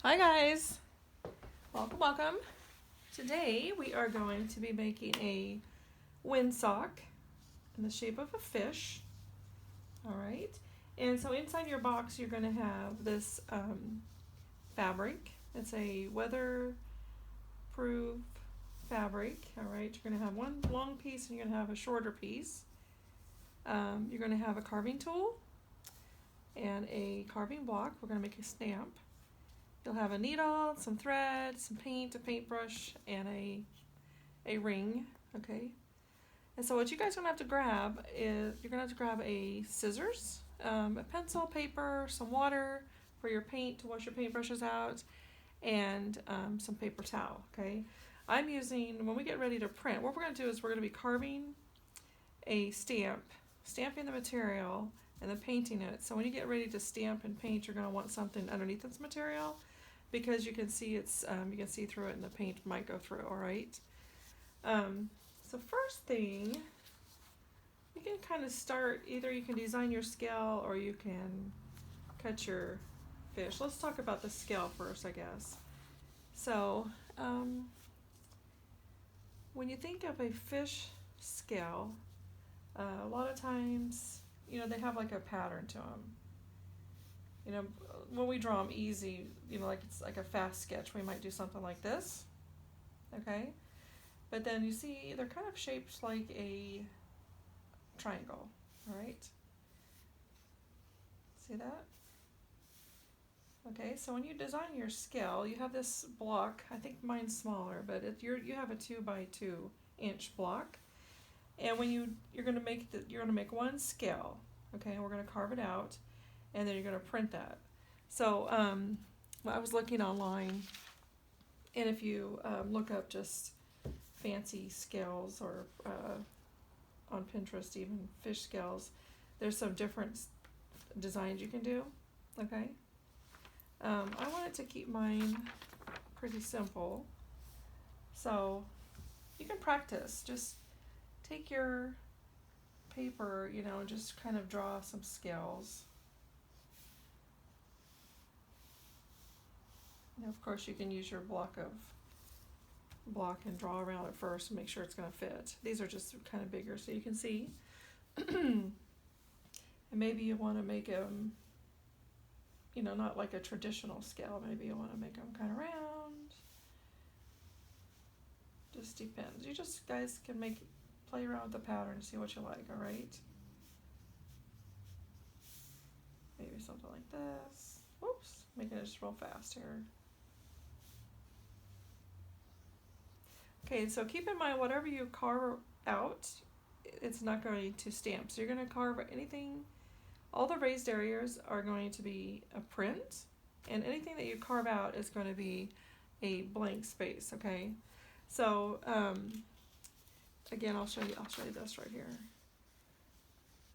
Hi guys, welcome. Today we are going to be making a windsock in the shape of a fish. All right, and so inside your box you're going to have this fabric. It's a weatherproof fabric. All right, you're going to have one long piece and you're going to have a shorter piece. You're going to have a carving tool and a carving block. We're going to make a stamp. You'll have a needle, some thread, some paint, a paintbrush, and a ring, okay? And so what you guys are gonna have to grab is, you're gonna have to grab a scissors, a pencil, paper, some water for your paint to wash your paintbrushes out, and some paper towel, okay? I'm using, when we get ready to print, what we're gonna do is we're gonna be carving a stamp, stamping the material, and then painting it. So when you get ready to stamp and paint, you're gonna want something underneath this material, because you can see it's you can see through it and the paint might go through. All right. So first thing, you can kind of start, either you can design your scale or you can cut your fish. Let's talk about the scale first, I guess. So when you think of a fish scale, a lot of times, they have like a pattern to them. When we draw them easy, like it's like a fast sketch, we might do something like this, okay? But then you see they're kind of shaped like a triangle, all right? See that? Okay, so when you design your scale, you have this block. I think mine's smaller, but you have a 2 by 2 inch block, and when you're gonna make one scale, okay? And we're gonna carve it out, and then you're going to print that. So I was looking online, and if you look up just fancy scales or on Pinterest, even fish scales, there's some different designs you can do, okay? I wanted to keep mine pretty simple, so you can practice. Just take your paper, and just kind of draw some scales. Of course, you can use your block and draw around it first and make sure it's going to fit. These are just kind of bigger, so you can see. And maybe you want to make them, not like a traditional scale. Maybe you want to make them kind of round. Just depends. You just guys can play around with the pattern and see what you like. All right. Maybe something like this. Whoops, making it just real fast here. Okay, so keep in mind, whatever you carve out, it's not going to stamp. So you're going to carve anything, all the raised areas are going to be a print, and anything that you carve out is going to be a blank space, okay? So, again, I'll show you this right here.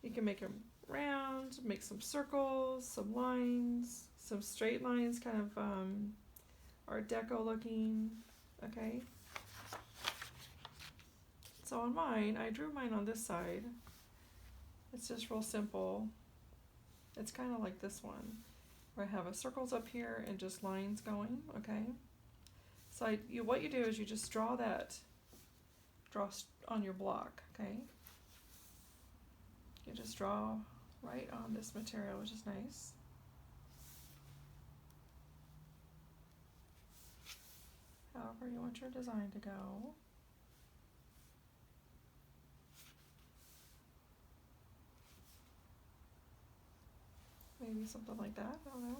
You can make them round, make some circles, some lines, some straight lines, kind of Art Deco looking, okay? So on mine, I drew mine on this side. It's just real simple. It's kind of like this one, where I have circles up here and just lines going, okay? So what you do is you just draw on your block, okay? You just draw right on this material, which is nice. However you want your design to go. Maybe something like that, I don't know.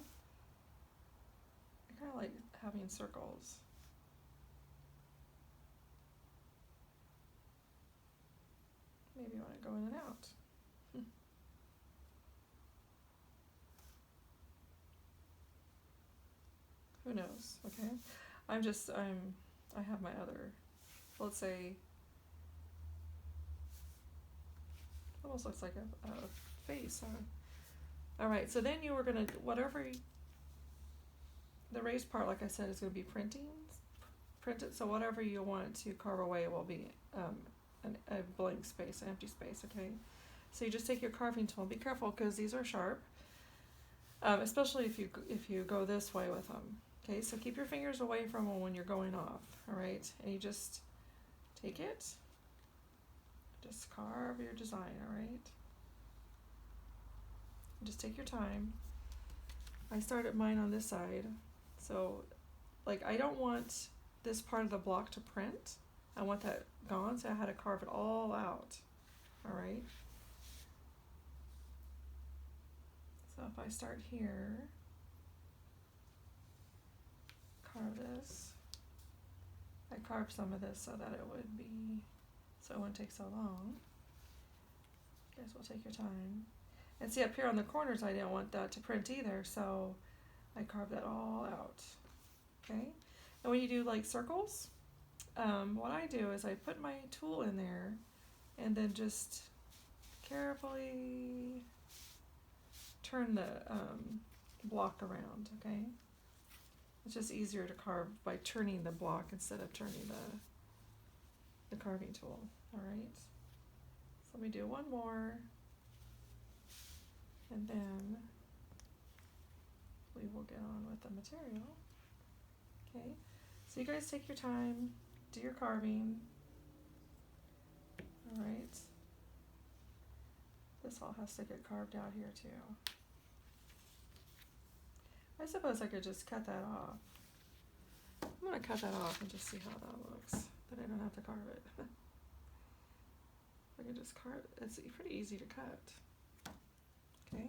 I kind of like having circles. Maybe you want to go in and out. Who knows, okay? I have my other, let's say, almost looks like a face. All right, so then you were gonna, the raised part, like I said, is gonna be printed. So whatever you want to carve away will be a blank space, an empty space, okay? So you just take your carving tool. Be careful because these are sharp, especially if you go this way with them, Okay, so keep your fingers away from them when you're going off, all right? And you just take it, just carve your design, all right? Just take your time. I started mine on this side, so like I don't want this part of the block to print. I want that gone, so I had to carve it all out, all right? So if I start here, carve this. I carved some of this so that it would be, so it wouldn't take so long. You guys will take your time. And see up here on the corners, I didn't want that to print either, so I carved that all out, okay? And when you do like circles, what I do is I put my tool in there and then just carefully turn the block around, okay? It's just easier to carve by turning the block instead of turning the carving tool, all right? So let me do one more, and then we will get on with the material, okay? So you guys take your time, do your carving, all right? This all has to get carved out here too. I suppose I could just cut that off. I'm gonna cut that off and just see how that looks. Then I don't have to carve it. I can just carve it. It's pretty easy to cut. Okay.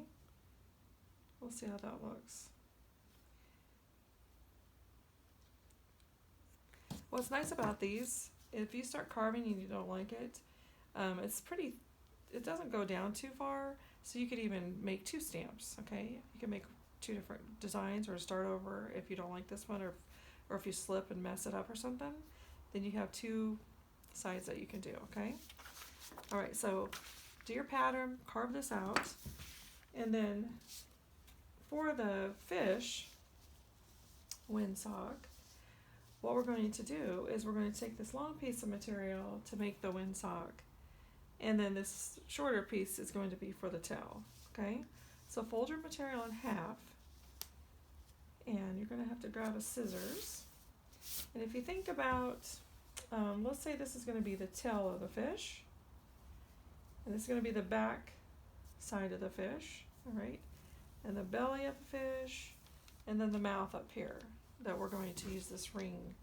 We'll see how that looks. What's nice about these, if you start carving and you don't like it, it doesn't go down too far, so you could even make 2 stamps, okay? You can make 2 different designs or start over if you don't like this one, or if you slip and mess it up or something, then you have 2 sides that you can do, okay? All right, so do your pattern, carve this out, and then for the fish windsock, what we're going to do is we're going to take this long piece of material to make the windsock, and then this shorter piece is going to be for the tail, okay? So fold your material in half, and you're going to have to grab a scissors. And if you think about, let's say this is going to be the tail of the fish, and this is going to be the back side of the fish, all right? And the belly of the fish, and then the mouth up here that we're going to use this ring,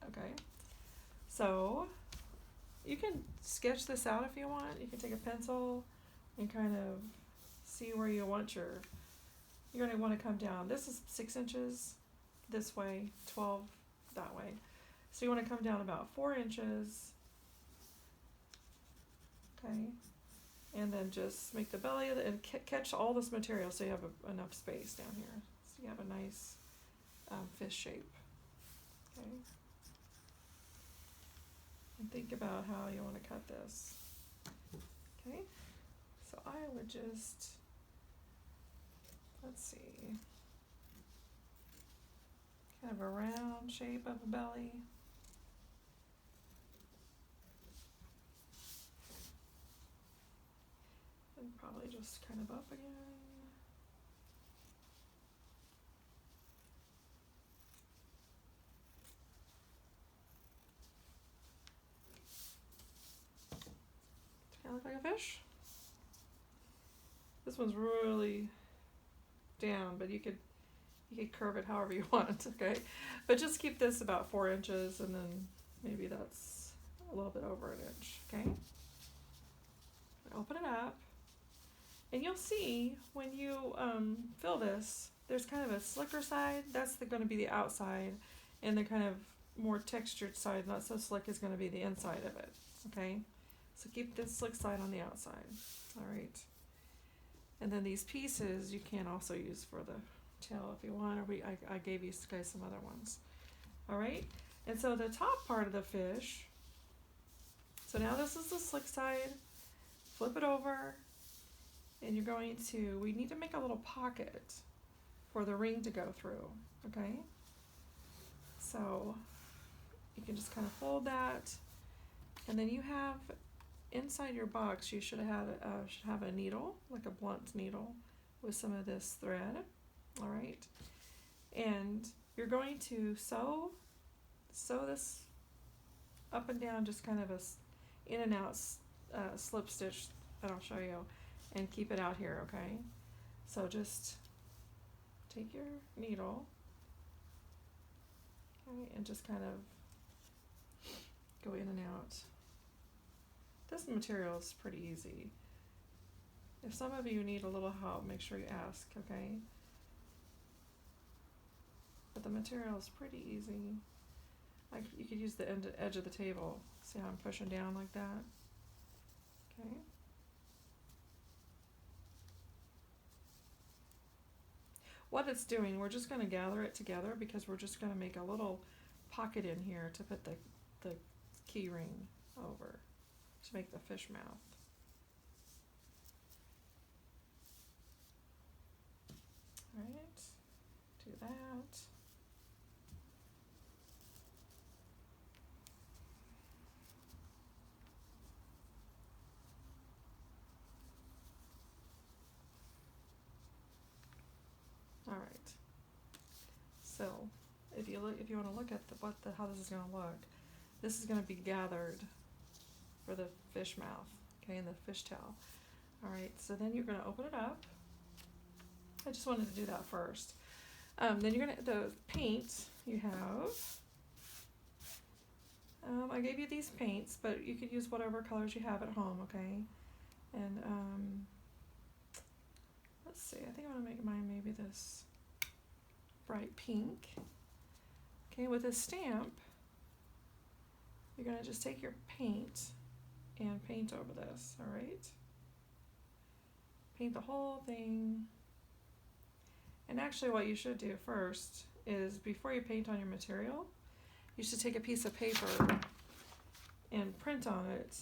okay? So you can sketch this out if you want. You can take a pencil and kind of see where you want you're going to want to come down. This is 6 inches this way, 12 that way. So you want to come down about 4 inches, okay? And then just make the belly of and catch all this material so you have enough space down here. So you have a nice fish shape, okay? And think about how you want to cut this, okay? So I would just, let's see, kind of a round shape of a belly. And probably just kind of up again. Kind of look like a fish. This one's really down, but you could curve it however you want, okay? But just keep this about 4 inches, and then maybe that's a little bit over 1 inch, okay? Open it up, and you'll see when you fill this, there's kind of a slicker side. That's going to be the outside, and the kind of more textured side, not so slick, is going to be the inside of it, okay? So keep this slick side on the outside, all right? And then these pieces you can also use for the tail if you want, or I gave you guys some other ones, all right? And so the top part of the fish, so now this is the slick side, flip it over, and you're going to, we need to make a little pocket for the ring to go through, okay? So you can just kind of fold that, and then you have, inside your box, you should have a needle, like a blunt needle, with some of this thread, all right? And you're going to sew this up and down, just kind of a in and out slip stitch that I'll show you, and keep it out here, okay? So just take your needle, okay, and just kind of go in and out. This material is pretty easy. If some of you need a little help, make sure you ask, okay? But the material is pretty easy. Like, you could use the edge of the table. See how I'm pushing down like that? Okay. What it's doing, we're just going to gather it together because we're just going to make a little pocket in here to put the key ring over to make the fish mouth. All right, do that. All right. So, if you want to look at how this is going to look, this is going to be gathered for the fish mouth, okay, and the fish tail. All right. So then you're going to open it up. I just wanted to do that first. Then you're the paint you have. I gave you these paints, but you could use whatever colors you have at home, okay? And let's see, I think I want to make mine maybe this bright pink. Okay, with a stamp, you're going to just take your paint and paint over this, all right? Paint the whole thing. And actually what you should do first is, before you paint on your material, you should take a piece of paper and print on it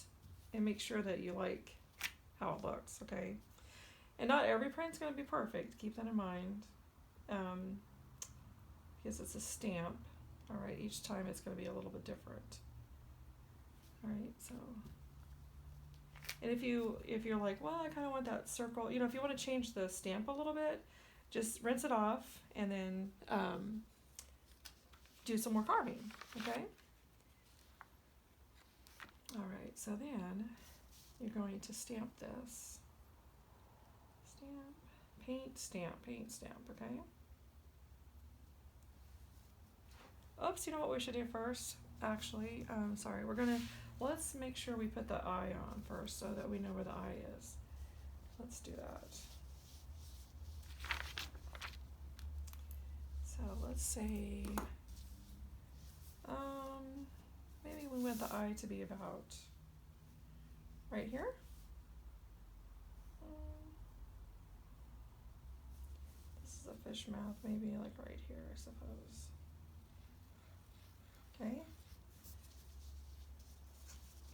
and make sure that you like how it looks, okay? And not every print's going to be perfect, keep that in mind, because it's a stamp, all right? Each time it's going to be a little bit different. All right, so, and if you're like, well, I kind of want that circle, if you want to change the stamp a little bit, just rinse it off and then do some more carving, okay? All right, so then you're going to stamp this. Stamp, paint, stamp, okay? Oops, you know what we should do first? Actually, sorry, let's make sure we put the eye on first so that we know where the eye is. Let's do that. So let's say, maybe we want the eye to be about right here. This is a fish mouth, maybe like right here, I suppose. Okay.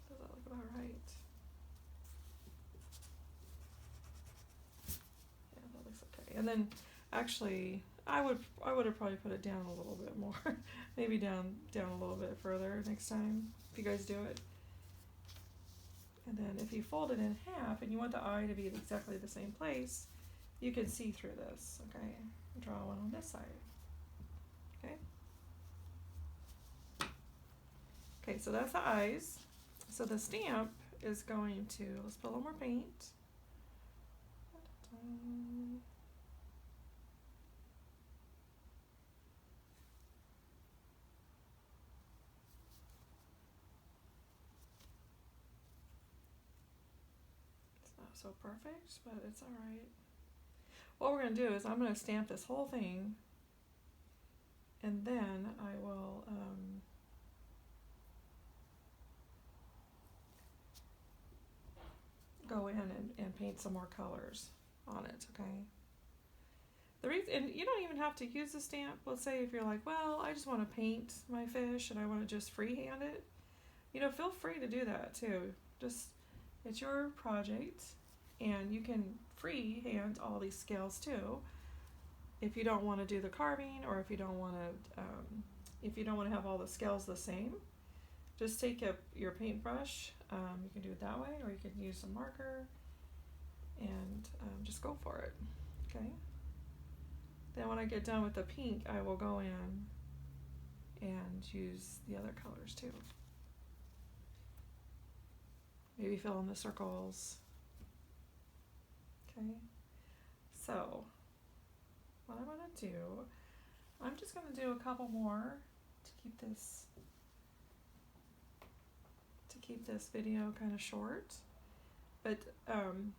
Does that look about right? Yeah, that looks okay. And then, actually, I would have probably put it down a little bit more, maybe down a little bit further next time if you guys do it. And then if you fold it in half and you want the eye to be exactly the same place, you can see through this. Okay, draw one on this side. Okay. Okay, so that's the eyes. So the stamp is going to, let's put a little more paint. So perfect, but it's all right. What we're going to do is I'm going to stamp this whole thing, and then I will go in and paint some more colors on it, okay? The reason, and you don't even have to use a stamp. Let's say if you're like, well, I just want to paint my fish and I want to just freehand it, feel free to do that too. Just, it's your project. And you can freehand all these scales too, if you don't want to do the carving, or if you don't want to have all the scales the same. Just take your paintbrush. You can do it that way, or you can use some marker, and just go for it. Okay. Then when I get done with the pink, I will go in and use the other colors too. Maybe fill in the circles. Okay, so what I'm gonna do, I'm just gonna do a couple more to keep this video kind of short, but and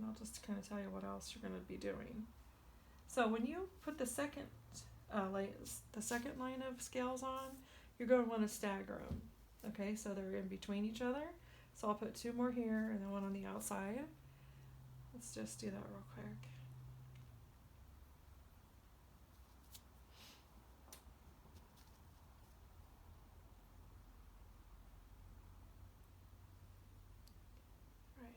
I'll just kind of tell you what else you're gonna be doing. So when you put the second line of scales on, you're going to want to stagger them. Okay, so they're in between each other. So I'll put 2 more here and then 1 on the outside. Let's just do that real quick. Right.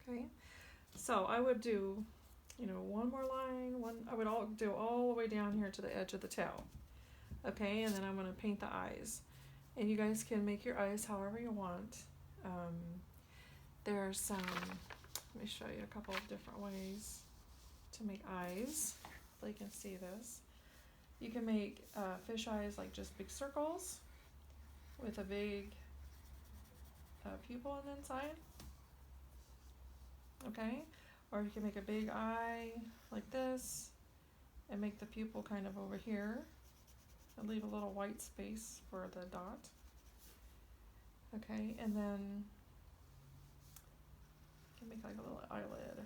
Okay, so I would do, 1 more line, I would do all the way down here to the edge of the tail. Okay, and then I'm going to paint the eyes. And you guys can make your eyes however you want. There's some, let me show you a couple of different ways to make eyes, so you can see this. You can make fish eyes like just big circles with a big pupil on the inside. Okay, or you can make a big eye like this and make the pupil kind of over here and leave a little white space for the dot. Okay, and then you can make like a little eyelid.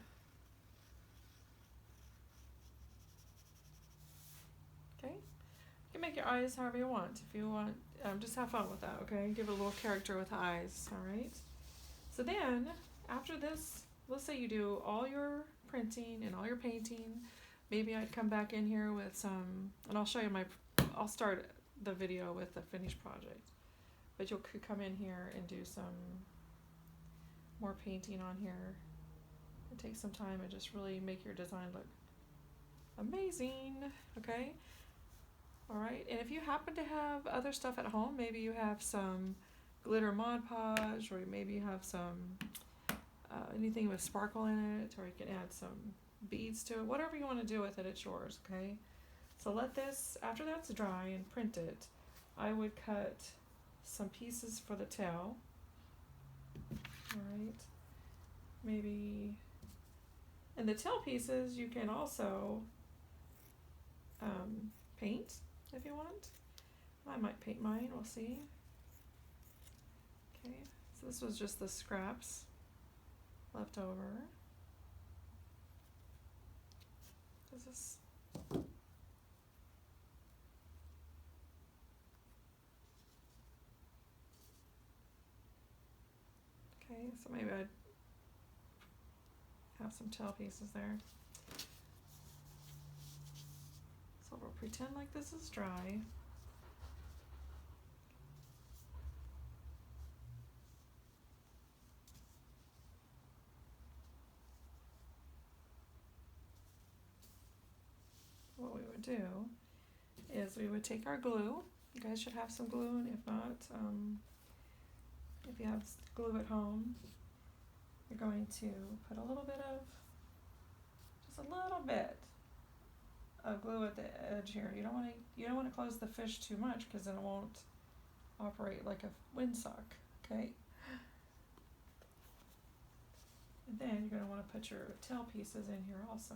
Okay, you can make your eyes however you want. If you want, just have fun with that, okay? Give it a little character with the eyes, alright? So then, after this, let's say you do all your printing and all your painting. Maybe I'd come back in here with some, and I'll show you I'll start the video with the finished project. But you could come in here and do some more painting on here. And take some time and just really make your design look amazing, okay? Alright, and if you happen to have other stuff at home, maybe you have some glitter Mod Podge, or maybe you have some anything with sparkle in it, or you can add some beads to it, whatever you want to do with it, it's yours, okay? So let this, after that's dry and print it, I would cut some pieces for the tail, alright? Maybe, and the tail pieces you can also paint if you want. I might paint mine, we'll see. Okay, so this was just the scraps left over. Does this? Okay, so maybe I'd have some tail pieces there. So we'll pretend like this is dry. What we would do is we would take our glue. You guys should have some glue, and if not, if you have glue at home, you're going to put a little bit of, just a little bit of glue at the edge here. You don't want to close the fish too much, because then it won't operate like a windsock. Okay. And then you're going to want to put your tail pieces in here also.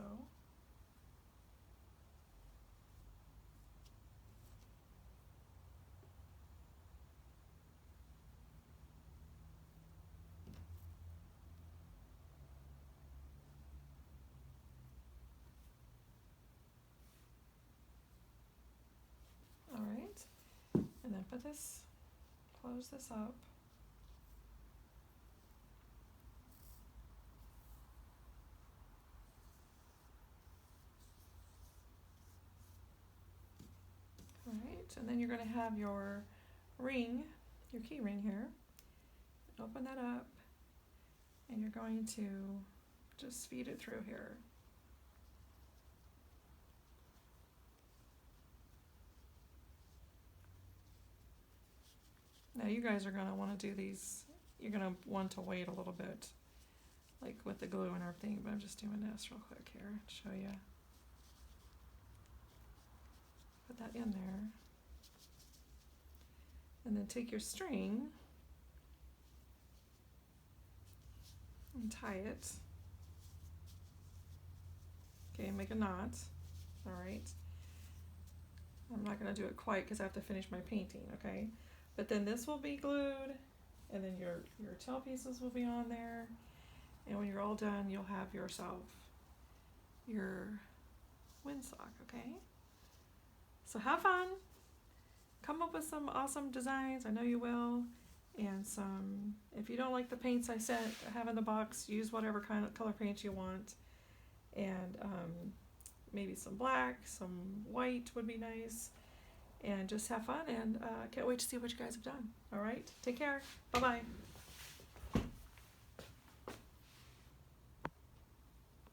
Alright, and then close this up. Alright, and then you're going to have your ring, your key ring here. Open that up, and you're going to just feed it through here. Now you guys are going to want to do these you're gonna want to wait a little bit, like with the glue and everything, but I'm just doing this real quick here to show you. Put that in there. And then take your string and tie it. Okay, make a knot. All right. I'm not going to do it quite because I have to finish my painting, okay? But then this will be glued, and then your tail pieces will be on there. And when you're all done, you'll have yourself your windsock, okay? So have fun. Come up with some awesome designs. I know you will. And some, if you don't like the paints I have in the box, use whatever kind of color paint you want. And maybe some black, some white would be nice. And just have fun, and can't wait to see what you guys have done. All right, take care. Bye-bye.